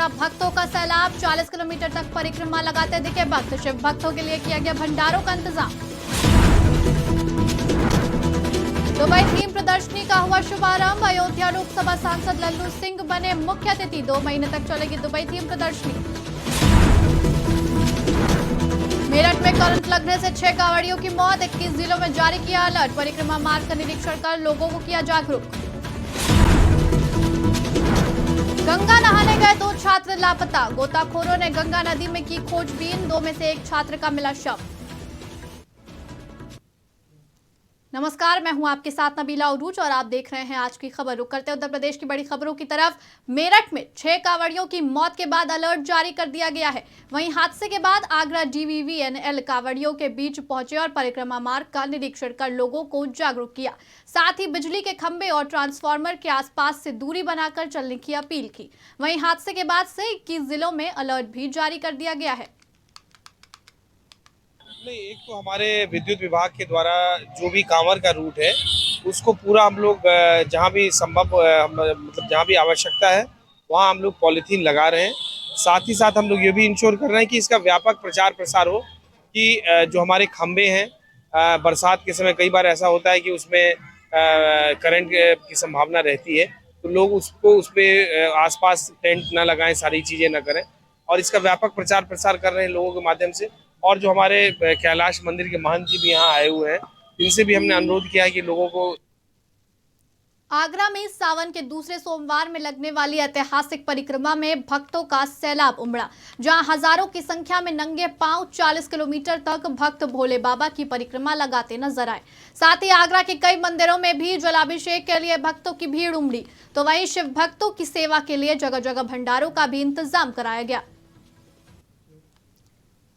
उमड़ा भक्तों का सैलाब, 40 किलोमीटर तक परिक्रमा लगाते दिखे भक्त। शिव भक्तों के लिए किया गया भंडारों का इंतजाम। दुबई थीम प्रदर्शनी का हुआ शुभारंभ, अयोध्या लोकसभा सांसद लल्लू सिंह बने मुख्य अतिथि। 2 महीने तक चलेगी दुबई थीम प्रदर्शनी। मेरठ में करंट लगने से 6 कांवड़ियों की मौत, 21 जिलों में जारी किया अलर्ट। परिक्रमा मार्ग का निरीक्षण कर लोगों को किया जागरूक। गंगा नहाने गए 2 छात्र लापता, गोताखोरों ने गंगा नदी में की खोजबीन। 2 में से एक छात्र का मिला शव। नमस्कार, मैं हूं आपके साथ नबीला उरूज और आप देख रहे हैं आज की खबर। रुक करते उत्तर प्रदेश की बड़ी खबरों की तरफ। मेरठ में 6 कांवड़ियों की मौत के बाद अलर्ट जारी कर दिया गया है। वहीं हादसे के बाद आगरा DVVNL कांवड़ियों के बीच पहुंचे और परिक्रमा मार्ग का निरीक्षण कर लोगों को जागरूक किया। साथ ही बिजली के खंभे और ट्रांसफार्मर के आसपास से दूरी बनाकर चलने की अपील की। वहीं हादसे के बाद से 21 जिलों में अलर्ट भी जारी कर दिया गया है। नहीं, एक तो हमारे विद्युत विभाग के द्वारा जो भी कांवर का रूट है उसको पूरा हम लोग जहाँ भी संभव मतलब जहाँ भी आवश्यकता है वहाँ हम लोग पॉलीथीन लगा रहे हैं। साथ ही साथ हम लोग ये भी इंश्योर कर रहे हैं कि इसका व्यापक प्रचार प्रसार हो कि जो हमारे खंभे हैं, बरसात के समय कई बार ऐसा होता है कि उसमें करंट की संभावना रहती है, तो लोग उसको उस पर आसपास टेंट ना लगाएं, सारी चीज़ें ना करें, और इसका व्यापक प्रचार प्रसार कर रहे हैं लोगों के माध्यम से। और जो हमारे कैलाश मंदिर के महंत जी भी यहाँ आए हुए हैं, इनसे भी हमने अनुरोध किया है कि लोगों को। आगरा में सावन के दूसरे सोमवार में लगने वाली ऐतिहासिक परिक्रमा में भक्तों का सैलाब उमड़ा, जहां हजारों की संख्या में नंगे पांव 40 किलोमीटर तक भक्त भोले बाबा की परिक्रमा लगाते नजर आए। साथ ही आगरा के कई मंदिरों में भी जलाभिषेक के लिए भक्तों की भीड़ उमड़ी। तो वहीं शिव भक्तों की सेवा के लिए जगह जगह भंडारों का भी इंतजाम कराया गया।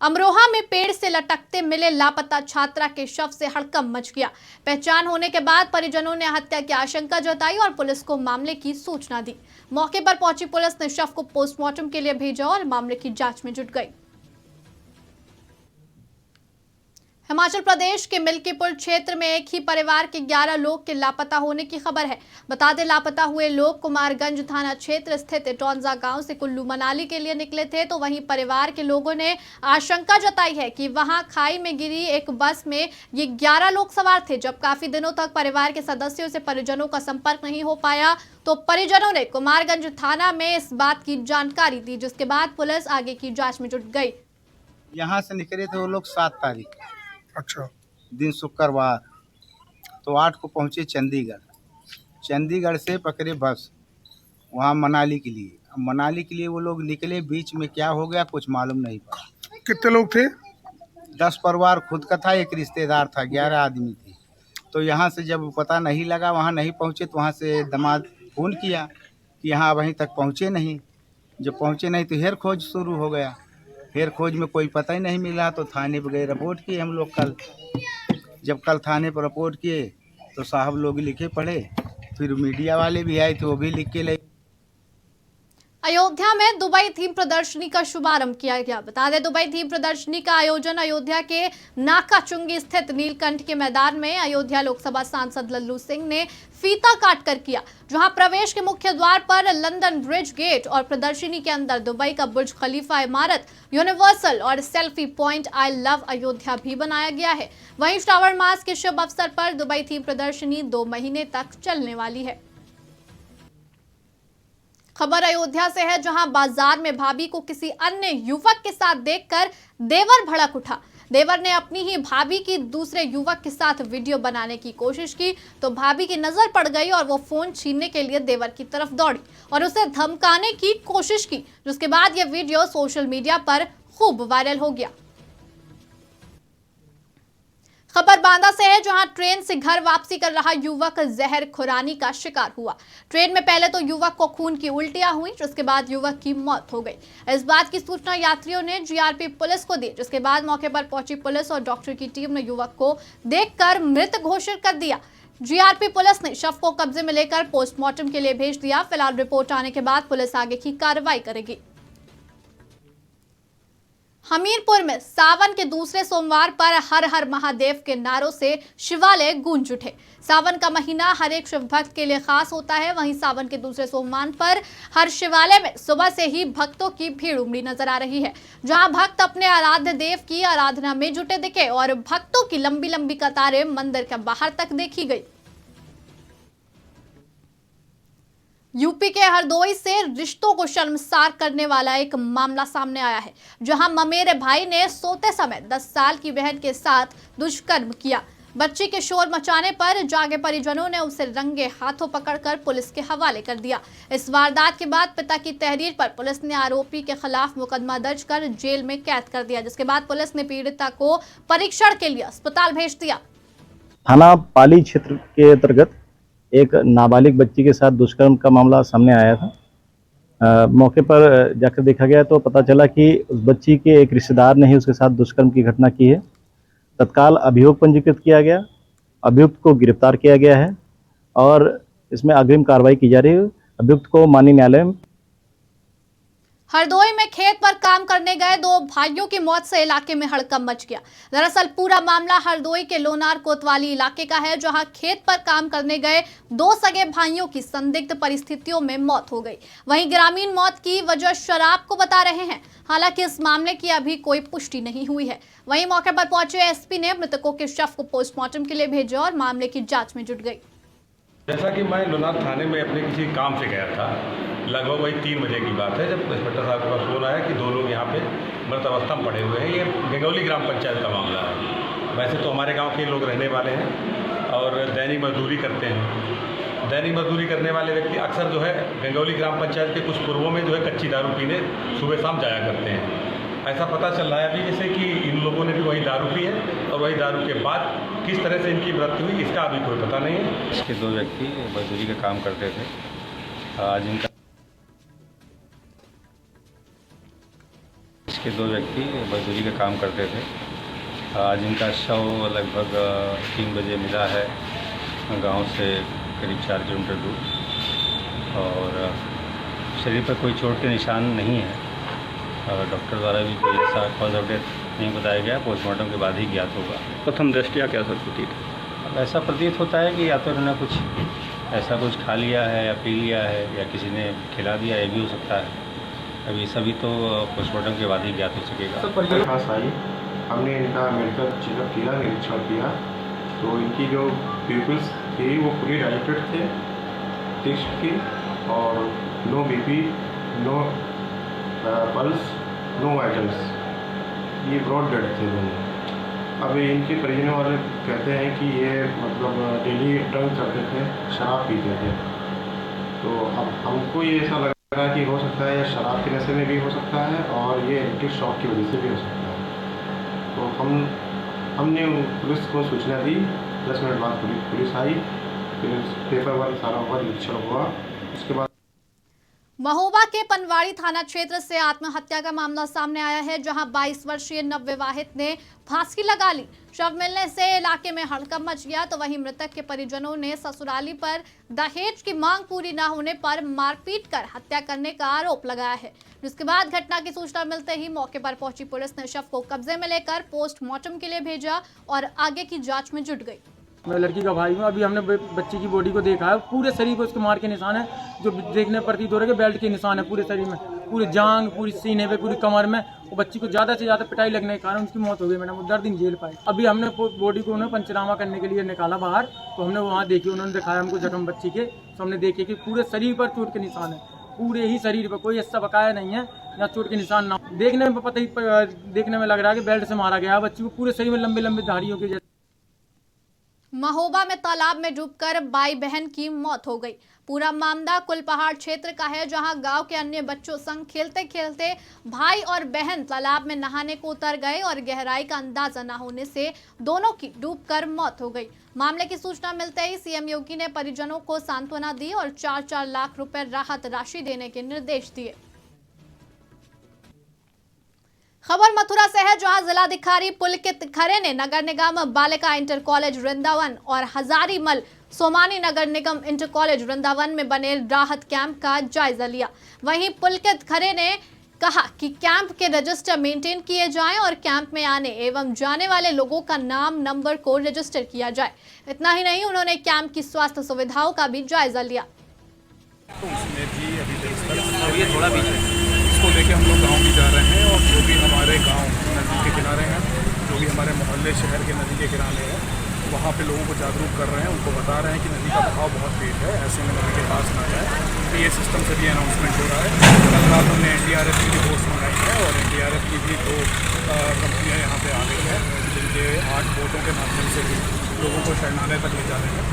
अमरोहा में पेड़ से लटकते मिले लापता छात्रा के शव से हड़कंप मच गया। पहचान होने के बाद परिजनों ने हत्या की आशंका जताई और पुलिस को मामले की सूचना दी। मौके पर पहुंची पुलिस ने शव को पोस्टमार्टम के लिए भेजा और मामले की जांच में जुट गई। हिमाचल प्रदेश के मिल्कीपुर क्षेत्र में एक ही परिवार के 11 लोग के लापता होने की खबर है। बता दें, लापता हुए लोग कुमारगंज थाना क्षेत्र स्थित टोंजा गांव से कुल्लू मनाली के लिए निकले थे। तो वहीं परिवार के लोगों ने आशंका जताई है कि वहां खाई में गिरी एक बस में ये 11 लोग सवार थे। जब काफी दिनों तक परिवार के सदस्यों से परिजनों का संपर्क नहीं हो पाया तो परिजनों ने कुमारगंज थाना में इस बात की जानकारी दी, जिसके बाद पुलिस आगे की जाँच में जुट गई। यहाँ से निकले थे वो लोग 7 तारीख, अच्छा, दिन शुक्रवार, तो 8 को पहुँचे चंडीगढ़। चंडीगढ़ से पकड़े बस वहाँ मनाली के लिए। अब मनाली के लिए वो लोग निकले, बीच में क्या हो गया कुछ मालूम नहीं पड़ा। कितने लोग थे? 10 परिवार खुद का था, एक रिश्तेदार था, 11 आदमी थे। तो यहाँ से जब पता नहीं लगा, वहाँ नहीं पहुँचे, तो वहाँ से दामाद फ़ोन किया कि यहाँ वहीं तक पहुँचे नहीं। जब पहुँचे नहीं तो हेर खोज शुरू हो गया। हेर खोज में कोई पता ही नहीं मिला तो थाने पर गए, रिपोर्ट किए हम लोग कल। जब कल थाने पर रिपोर्ट किए तो साहब लोग लिखे पढ़े, फिर मीडिया वाले भी आए थे, वो भी लिख के ले। अयोध्या में दुबई थीम प्रदर्शनी का शुभारंभ किया गया। बता दें, दुबई थीम प्रदर्शनी का आयोजन अयोध्या के नाकाचुंगी स्थित नीलकंठ के मैदान में अयोध्या लोकसभा सांसद लल्लू सिंह ने फीता काट कर किया, जहां प्रवेश के मुख्य द्वार पर लंदन ब्रिज गेट और प्रदर्शनी के अंदर दुबई का बुर्ज खलीफा इमारत, यूनिवर्सल और selfie point I love Ayodhya भी बनाया गया है। वहीं श्रावण मास के शुभ अवसर पर दुबई थीम प्रदर्शनी 2 महीने तक चलने वाली है। खबर अयोध्या से है, जहां बाजार में भाभी को किसी अन्य युवक के साथ देखकर देवर भड़क उठा। देवर ने अपनी ही भाभी की दूसरे युवक के साथ वीडियो बनाने की कोशिश की तो भाभी की नजर पड़ गई और वो फोन छीनने के लिए देवर की तरफ दौड़ी और उसे धमकाने की कोशिश की, जिसके बाद यह वीडियो सोशल मीडिया पर खूब वायरल हो गया। खबर बांदा से है, जहां ट्रेन से घर वापसी कर रहा युवक जहर खुरानी का शिकार हुआ। ट्रेन में पहले तो युवक को खून की उल्टियां हुई, जिसके बाद युवक की मौत हो गई। इस बात की सूचना यात्रियों ने जीआरपी पुलिस को दी, जिसके बाद मौके पर पहुंची पुलिस और डॉक्टर की टीम ने युवक को देखकर मृत घोषित कर दिया। जीआरपी पुलिस ने शव को कब्जे में लेकर पोस्टमार्टम के लिए भेज दिया। फिलहाल रिपोर्ट आने के बाद पुलिस आगे की कार्रवाई करेगी। हमीरपुर में सावन के दूसरे सोमवार पर हर हर महादेव के नारों से शिवालय गूंज उठे। सावन का महीना हर एक शिव भक्त के लिए खास होता है। वहीं सावन के दूसरे सोमवार पर हर शिवालय में सुबह से ही भक्तों की भीड़ उमड़ी नजर आ रही है, जहां भक्त अपने आराध्य देव की आराधना में जुटे दिखे और भक्तों की लंबी लंबी कतारें मंदिर के बाहर तक देखी गई। यूपी के हरदोई से रिश्तों को शर्मसार करने वाला एक मामला सामने आया है, जहां ममेरे भाई ने सोते समय 10 साल की बहन के साथ दुष्कर्म किया। बच्ची के शोर मचाने पर जागे परिजनों ने उसे रंगे हाथों पकड़कर पुलिस के हवाले कर दिया। इस वारदात के बाद पिता की तहरीर पर पुलिस ने आरोपी के खिलाफ मुकदमा दर्ज कर जेल में कैद कर दिया, जिसके बाद पुलिस ने पीड़िता को परीक्षण के लिए अस्पताल भेज दिया। थाना पाली क्षेत्र के अंतर्गत एक नाबालिग बच्ची के साथ दुष्कर्म का मामला सामने आया था। मौके पर जाकर देखा गया तो पता चला कि उस बच्ची के एक रिश्तेदार ने ही उसके साथ दुष्कर्म की घटना की है। तत्काल अभियोग पंजीकृत किया गया, अभियुक्त को गिरफ्तार किया गया है और इसमें अग्रिम कार्रवाई की जा रही है। अभियुक्त को माननीय न्यायालय में हरदोई में खेत पर काम करने गए 2 भाइयों की मौत से इलाके में हड़कंप मच गया। दरअसल पूरा मामला हरदोई के लोनार कोतवाली इलाके का है, जहां खेत पर काम करने गए 2 सगे भाइयों की संदिग्ध परिस्थितियों में मौत हो गई। वहीं ग्रामीण मौत की वजह शराब को बता रहे हैं। हालांकि इस मामले की अभी कोई पुष्टि नहीं हुई है। वहीं मौके पर पहुंचे एसपी ने मृतकों के शव को पोस्टमार्टम के लिए भेजा और मामले की जाँच में जुट गई। जैसा कि मैं लोनार थाने में अपने किसी काम से गया था, लगभग वही 3 बजे की बात है, जब इंस्पेक्टर साहब के पास फोन आया कि 2 लोग यहाँ पे मृत अवस्था में पड़े हुए हैं। ये गंगौली ग्राम पंचायत का मामला है। वैसे तो हमारे गांव के लोग रहने वाले हैं और दैनिक मजदूरी करते हैं। दैनिक मजदूरी करने वाले व्यक्ति अक्सर जो है गंगौली ग्राम पंचायत के कुछ पूर्वों में जो है कच्ची दारू पीने सुबह शाम जाया करते हैं। ऐसा पता चल रहा है अभी जैसे कि इन लोगों ने भी वही दारू पी है और वही दारू के बाद किस तरह से इनकी मृत्यु हुई इसका अभी कोई पता नहीं है। इसके 2 व्यक्ति मजदूरी का काम करते थे। आज इनका इसके 2 व्यक्ति मजदूरी का काम करते थे। आज इनका शव लगभग 3 बजे मिला है गांव से करीब 4 किलोमीटर दूर और शरीर पर कोई चोट के निशान नहीं है। डॉक्टर द्वारा भी कोई ऐसा कॉज ऑफ डेथ नहीं बताया गया, पोस्टमार्टम के बाद ही ज्ञात होगा। प्रथम दृष्टया क्या सर प्रतीत? अब ऐसा प्रतीत होता है कि या तो उन्होंने कुछ ऐसा कुछ खा लिया है या पी लिया है या किसी ने खिला दिया, ये भी हो सकता है। अभी सभी तो पोस्टमार्टम के बाद ही ज्ञात हो सकेगा। खास आई, हमने इनका मेडिकल चेकअप किया, निरीक्षण किया, तो इनकी जो पीपल्स थी वो पूरी डायरेक्टेड थे, टेस्ट की और no BP, no pulse, no vitals, ये ब्रॉड डेड थे दोनों। अब इनके परिजनों वाले कहते हैं कि ये मतलब डेली ड्रिंक करते थे, शराब पीते थे। तो अब हमको ये ऐसा लग रहा है कि हो सकता है या शराब के नशे में भी हो सकता है और ये इलेक्ट्रिक शॉक की वजह से भी हो सकता है। तो हमने पुलिस को सूचना दी। 10 मिनट बाद पुलिस आई, फिर पेपर वर्क सारा हुआ, निरीक्षण हुआ। उसके बाद महोबा के पनवाड़ी थाना क्षेत्र से आत्महत्या का मामला सामने आया है, जहां 22 वर्षीय नवविवाहित ने फांसी लगा ली। शव मिलने से इलाके में हड़कंप मच गया, तो वहीं मृतक के परिजनों ने ससुराली पर दहेज की मांग पूरी न होने पर मारपीट कर हत्या करने का आरोप लगाया है। जिसके बाद घटना की सूचना मिलते ही मौके पर पहुंची पुलिस ने शव को कब्जे में लेकर पोस्टमार्टम के लिए भेजा और आगे की जाँच में जुट गई। मैं लड़की का भाई हूँ। अभी हमने बच्ची की बॉडी को देखा है, पूरे शरीर पर उसके मार के निशान है, जो देखने प्रतीत हो रहे हैं कि बेल्ट के निशान है पूरे शरीर में, पूरे जांग, पूरी सीने पे, पूरी कमर में। वो बच्ची को ज़्यादा से ज़्यादा पिटाई लगने के कारण उसकी मौत हो गई। मैडम वो 10 दिन जेल पाई। अभी हमने बॉडी को उन्हें पंचनामा करने के लिए निकाला बाहर, तो हमने वहाँ देखी, उन्होंने दिखाया हमको जख्म बच्ची के, तो हमने देखे कि पूरे शरीर पर चोट के निशान है, पूरे ही शरीर पर, कोई हिस्सा बकाया नहीं है या चोट के निशान ना। देखने में पता ही देखने में लग रहा है कि बेल्ट से मारा गया बच्ची को, पूरे शरीर में लंबे लंबे धारियों के। महोबा में तालाब में डूबकर भाई बहन की मौत हो गई। पूरा मामला कुलपहाड़ क्षेत्र का है, जहां गांव के अन्य बच्चों संग खेलते खेलते भाई और बहन तालाब में नहाने को उतर गए और गहराई का अंदाजा न होने से दोनों की डूबकर मौत हो गई। मामले की सूचना मिलते ही सीएम योगी ने परिजनों को सांत्वना दी और 4-4 लाख रुपए राहत राशि देने के निर्देश दिए। खबर मथुरा से है, जहां जिलाधिकारी पुलकित खरे ने नगर निगम बालिका इंटर कॉलेज वृंदावन और हजारीमल सोमानी नगर निगम इंटर कॉलेज वृंदावन में बने राहत कैंप का जायजा लिया। वहीं पुलकित खरे ने कहा कि कैंप के रजिस्टर मेंटेन किए जाएं और कैंप में आने एवं जाने वाले लोगों का नाम नंबर को रजिस्टर किया जाए। इतना ही नहीं, उन्होंने कैंप की स्वास्थ्य सुविधाओं का भी जायजा लिया। तो उसमें भी अभी इसको लेके हम लोग गांव भी जा रहे हैं और जो भी हमारे गांव नदी के किनारे हैं, जो भी हमारे मोहल्ले शहर के नदी के किनारे हैं, वहाँ पे लोगों को जागरूक कर रहे हैं, उनको बता रहे हैं कि नदी का बहाव बहुत तेज है, ऐसे में नदी के पास ना जाए। तो ये सिस्टम से भी अनाउंसमेंट हो रहा है। कल रात हमने NDRF की फोर्स मंगाई है और NDRF की भी 2 कंपनियाँ यहाँ पे आ गई हैं, जिनके 8 बोटों के माध्यम से भी लोगों को शरणालय तक ले जा रहे हैं।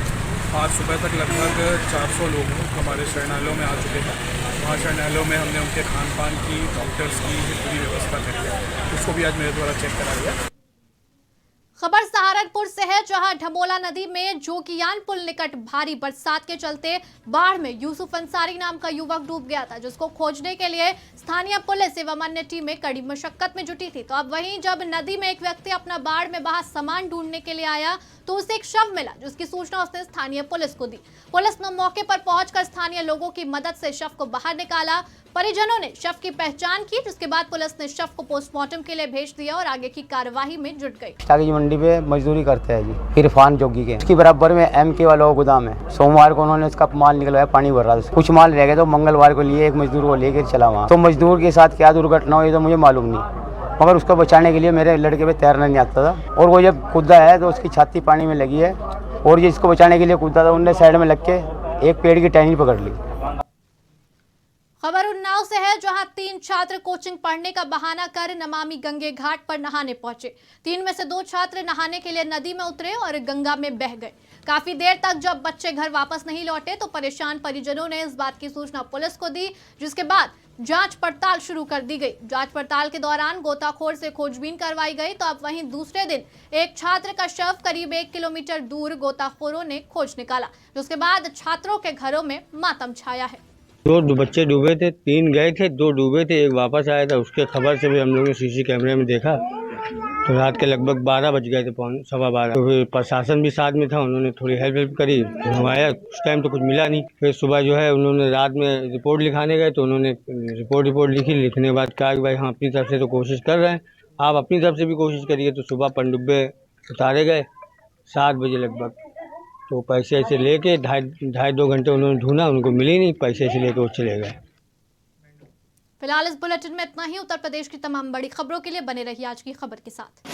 आज सुबह तक लगभग 400 लोग हमारे शरणालयों में आ चुके हैं। वहाँ शरणालयों में हमने उनके खान पान की, डॉक्टर्स की पूरी व्यवस्था करी है, उसको भी आज मेरे द्वारा चेक करा गया। खबर सहारनपुर से है, जहां ढमोला नदी में जोगियान पुल निकट भारी बरसात के चलते बाढ़ में यूसुफ अंसारी नाम का युवक डूब गया था, जिसको खोजने के लिए स्थानीय पुलिस एवं अन्य टीमें कड़ी मशक्कत में जुटी थी। तो अब वहीं जब नदी में एक व्यक्ति अपना बाढ़ में बहा सामान ढूंढने के लिए आया तो उसे एक शव मिला, जिसकी सूचना उसने स्थानीय पुलिस को दी। पुलिस ने मौके पर पहुंचकर स्थानीय लोगों की मदद से शव को बाहर निकाला। परिजनों ने शव की पहचान की, जिसके बाद पुलिस ने शव को पोस्टमार्टम के लिए भेज दिया और आगे की कार्यवाही में जुट गई। कागज मंडी पे मजदूरी करते हैं जी, इरफान जोगी के, इसकी बराबर में MK वाला वो गोदाम है। सोमवार को उन्होंने उसका माल निकलवाया, पानी भर रहा था, कुछ माल रह गया तो मंगलवार को लिए एक मजदूर को लेकर चला वहाँ। तो मजदूर के साथ क्या दुर्घटना हुई तो मुझे मालूम नहीं, मगर उसको बचाने के लिए मेरे लड़के पे तैरना नहीं आता था और वो जब कूदा है तो उसकी छाती पानी में लगी है और ये इसको बचाने के लिए कूदा था, उनने साइड में लग के एक पेड़ की टहनी पकड़ ली। खबर उन्नाव से है, जहां 3 छात्र कोचिंग पढ़ने का बहाना कर नमामि गंगे घाट पर नहाने पहुंचे। 3 में से 2 छात्र नहाने के लिए नदी में उतरे और गंगा में बह गए। काफी देर तक जब बच्चे घर वापस नहीं लौटे तो परेशान परिजनों ने इस बात की सूचना पुलिस को दी, जिसके बाद जांच पड़ताल शुरू कर दी गई। जांच पड़ताल के दौरान गोताखोर से खोजबीन करवाई गई। तो अब वहीं दूसरे दिन एक छात्र का शव करीब 1 किलोमीटर दूर गोताखोरों ने खोज निकाला, जिसके बाद छात्रों के घरों में मातम छाया है। 2 बच्चे डूबे थे, 3 गए थे, 2 डूबे थे, एक वापस आया था। उसके खबर से भी हम लोगों ने CC कैमरे में देखा तो रात के लगभग 12 बज गए थे, 12:15। तो फिर प्रशासन भी साथ में था, उन्होंने थोड़ी हेल्प करी, घुमाया। उस टाइम तो कुछ मिला नहीं। फिर सुबह जो है उन्होंने रात में रिपोर्ट लिखाने गए तो उन्होंने रिपोर्ट लिखी। लिखने के बाद कहा कि भाई हाँ अपनी तरफ से तो कोशिश कर रहे हैं, आप अपनी तरफ से भी कोशिश करिए। तो सुबह पनडुब्बे उतारे गए 7 बजे लगभग। तो पैसे ऐसे लेके 2.5 घंटे उन्होंने ढूंढा, उनको मिली नहीं, पैसे ऐसे लेके वो चले गए। फिलहाल इस बुलेटिन में इतना ही। उत्तर प्रदेश की तमाम बड़ी खबरों के लिए बने रहिए आज की खबर के साथ।